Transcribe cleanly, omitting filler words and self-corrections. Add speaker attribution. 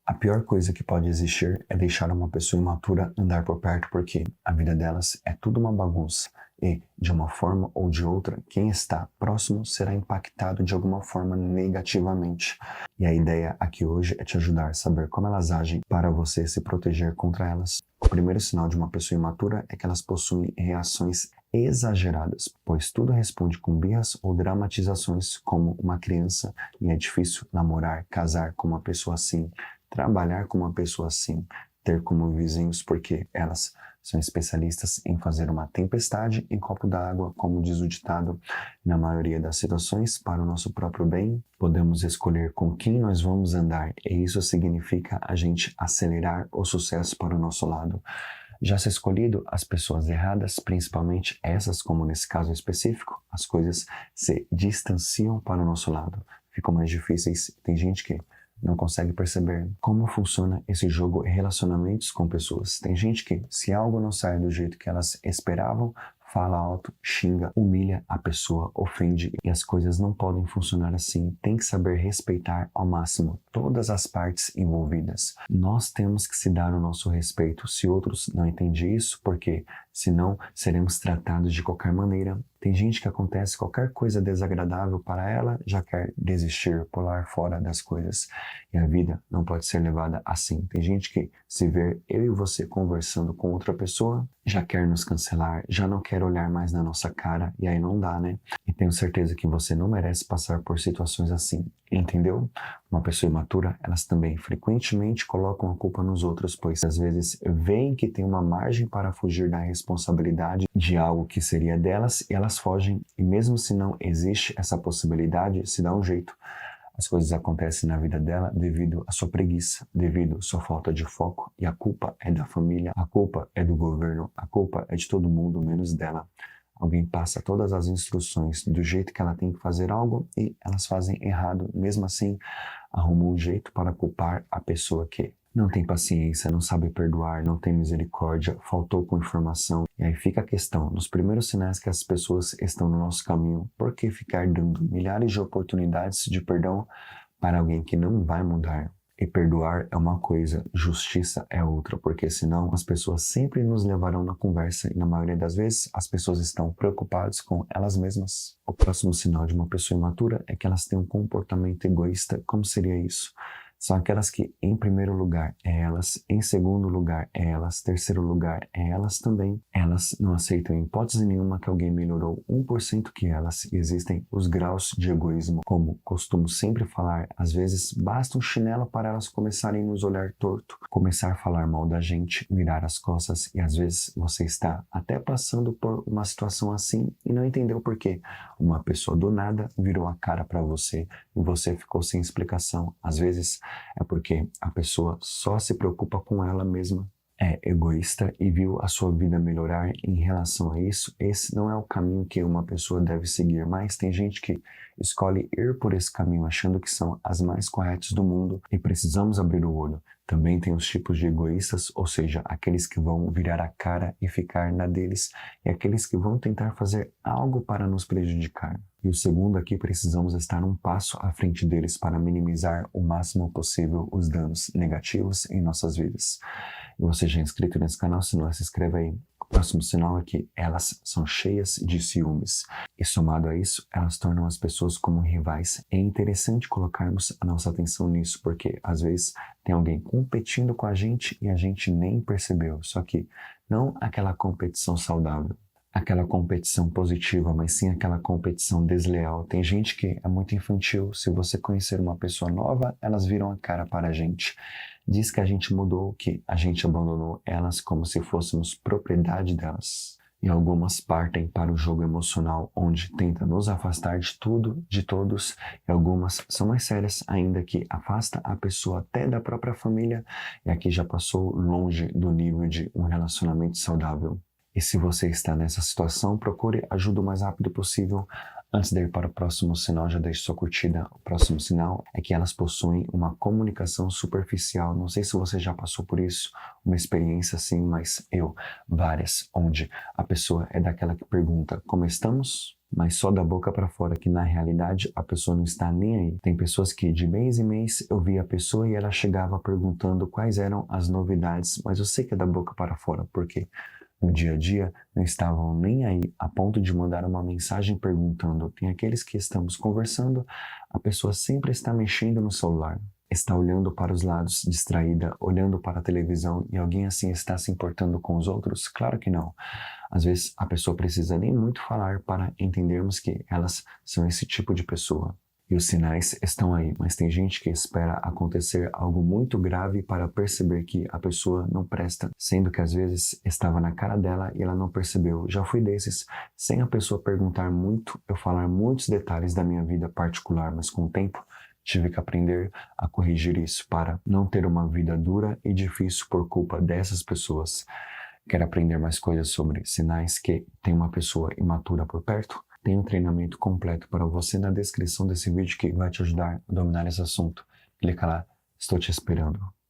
Speaker 1: A pior coisa que pode existir é deixar uma pessoa imatura andar por perto porque a vida delas é tudo uma bagunça e, de uma forma ou de outra, quem está próximo será impactado de alguma forma negativamente. E a ideia aqui hoje é te ajudar a saber como elas agem para você se proteger contra elas. O primeiro sinal de uma pessoa imatura é que elas possuem reações exageradas, pois tudo responde com birras ou dramatizações como uma criança, e é difícil namorar, casar com uma pessoa assim, trabalhar com uma pessoa assim, ter como vizinhos, porque elas são especialistas em fazer uma tempestade em copo d'água, como diz o ditado. Na maioria das situações, para o nosso próprio bem, podemos escolher com quem nós vamos andar, e isso significa a gente acelerar o sucesso para o nosso lado. Já se escolhido as pessoas erradas, principalmente essas, como nesse caso específico, as coisas se distanciam para o nosso lado, ficam mais difíceis. Tem gente que não consegue perceber como funciona esse jogo em relacionamentos com pessoas. Tem gente que, se algo não sai do jeito que elas esperavam, fala alto, xinga, humilha a pessoa, ofende, e as coisas não podem funcionar assim. Tem que saber respeitar ao máximo todas as partes envolvidas. Nós temos que se dar o nosso respeito se outros não entendem isso, porque senão seremos tratados de qualquer maneira. Tem gente que acontece qualquer coisa desagradável para ela, já quer desistir, pular fora das coisas. E a vida não pode ser levada assim. Tem gente que, se ver eu e você conversando com outra pessoa, já quer nos cancelar, já não quer olhar mais na nossa cara, e aí não dá, né? E tenho certeza que você não merece passar por situações assim, entendeu? Uma pessoa imatura, elas também frequentemente colocam a culpa nos outros, pois às vezes veem que tem uma margem para fugir da responsabilidade de algo que seria delas, e elas fogem, e mesmo se não existe essa possibilidade, se dá um jeito. As coisas acontecem na vida dela devido à sua preguiça, devido à sua falta de foco, e a culpa é da família, a culpa é do governo, a culpa é de todo mundo, menos dela. Alguém passa todas as instruções do jeito que ela tem que fazer algo e elas fazem errado. Mesmo assim, arrumam um jeito para culpar a pessoa que não tem paciência, não sabe perdoar, não tem misericórdia, faltou com informação. E aí fica a questão, nos primeiros sinais que as pessoas estão no nosso caminho, por que ficar dando milhares de oportunidades de perdão para alguém que não vai mudar? E perdoar é uma coisa, justiça é outra, porque senão as pessoas sempre nos levarão na conversa, e na maioria das vezes as pessoas estão preocupadas com elas mesmas. O próximo sinal de uma pessoa imatura é que elas têm um comportamento egoísta. Como seria isso? São aquelas que, em primeiro lugar, é elas, em segundo lugar, é elas, terceiro lugar, é elas também. Elas não aceitam em hipótese nenhuma que alguém melhorou 1% que elas, e existem os graus de egoísmo. Como costumo sempre falar, às vezes basta um chinelo para elas começarem a nos olhar torto, começar a falar mal da gente, virar as costas, e às vezes você está até passando por uma situação assim e não entendeu por quê. Uma pessoa do nada virou a cara para você e você ficou sem explicação. Às vezes é porque a pessoa só se preocupa com ela mesma, é egoísta e viu a sua vida melhorar em relação a isso. Esse não é o caminho que uma pessoa deve seguir, mas tem gente que escolhe ir por esse caminho achando que são as mais corretas do mundo, e precisamos abrir o olho. Também tem os tipos de egoístas, ou seja, aqueles que vão virar a cara e ficar na deles, e aqueles que vão tentar fazer algo para nos prejudicar. E o segundo aqui, precisamos estar um passo à frente deles para minimizar o máximo possível os danos negativos em nossas vidas. E você já é inscrito nesse canal? Se não, se inscreva aí. O próximo sinal é que elas são cheias de ciúmes. E somado a isso, elas tornam as pessoas como rivais. É interessante colocarmos a nossa atenção nisso, porque às vezes tem alguém competindo com a gente e a gente nem percebeu. Só que não aquela competição saudável, aquela competição positiva, mas sim aquela competição desleal. Tem gente que é muito infantil. Se você conhecer uma pessoa nova, elas viram a cara para a gente. Diz que a gente mudou, que a gente abandonou elas como se fôssemos propriedade delas. E algumas partem para o jogo emocional, onde tenta nos afastar de tudo, de todos, e algumas são mais sérias ainda, que afasta a pessoa até da própria família, e aqui já passou longe do nível de um relacionamento saudável. E se você está nessa situação, procure ajuda o mais rápido possível. Antes de ir para o próximo sinal, já deixe sua curtida. O próximo sinal é que elas possuem uma comunicação superficial. Não sei se você já passou por isso, uma experiência assim, mas várias, onde a pessoa é daquela que pergunta como estamos, mas só da boca para fora, que na realidade a pessoa não está nem aí. Tem pessoas que de mês em mês eu via a pessoa e ela chegava perguntando quais eram as novidades, mas eu sei que é da boca para fora, porque no dia a dia não estavam nem aí a ponto de mandar uma mensagem perguntando. Tem aqueles que estamos conversando, a pessoa sempre está mexendo no celular, está olhando para os lados, distraída, olhando para a televisão, e alguém assim está se importando com os outros? Claro que não. Às vezes a pessoa precisa nem muito falar para entendermos que elas são esse tipo de pessoa. E os sinais estão aí, mas tem gente que espera acontecer algo muito grave para perceber que a pessoa não presta, sendo que às vezes estava na cara dela e ela não percebeu. Já fui desses, sem a pessoa perguntar muito, eu falar muitos detalhes da minha vida particular, mas com o tempo tive que aprender a corrigir isso para não ter uma vida dura e difícil por culpa dessas pessoas. Quer aprender mais coisas sobre sinais que tem uma pessoa imatura por perto? Tem um treinamento completo para você na descrição desse vídeo que vai te ajudar a dominar esse assunto. Clica lá, estou te esperando.